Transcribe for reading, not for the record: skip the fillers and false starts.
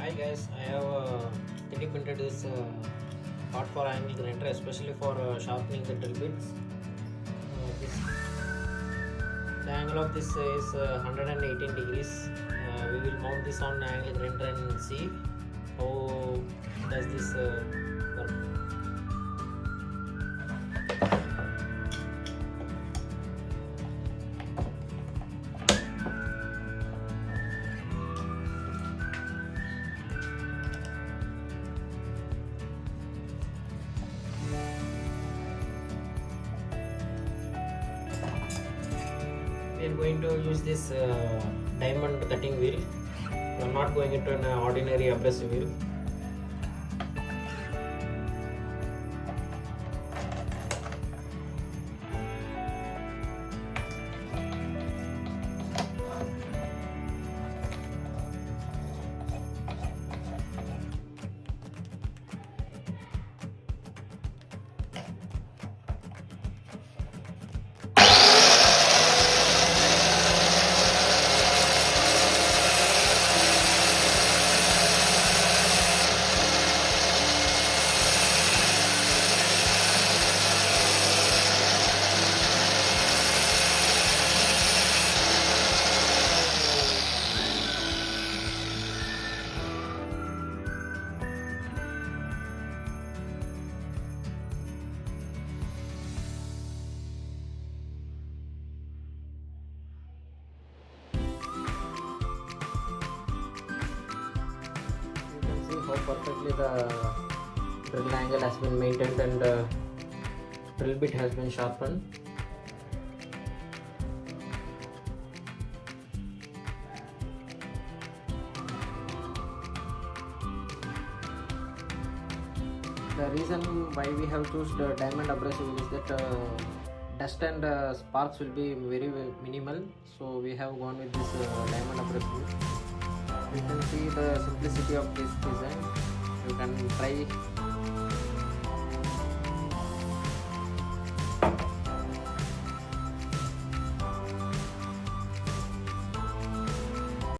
Hi guys, I have 3D printed this hot for angle grinder, especially for sharpening the drill bits. The angle of this is 118 degrees. We will mount this on angle grinder and see how does this work. We are going to use this diamond cutting wheel. We are not going into an ordinary abrasive wheel. How perfectly the drill angle has been maintained and drill bit has been sharpened. The reason why we have chosen the diamond abrasive is that dust and sparks will be very minimal, so we have gone with this diamond abrasive. You can see the simplicity of this design. You can try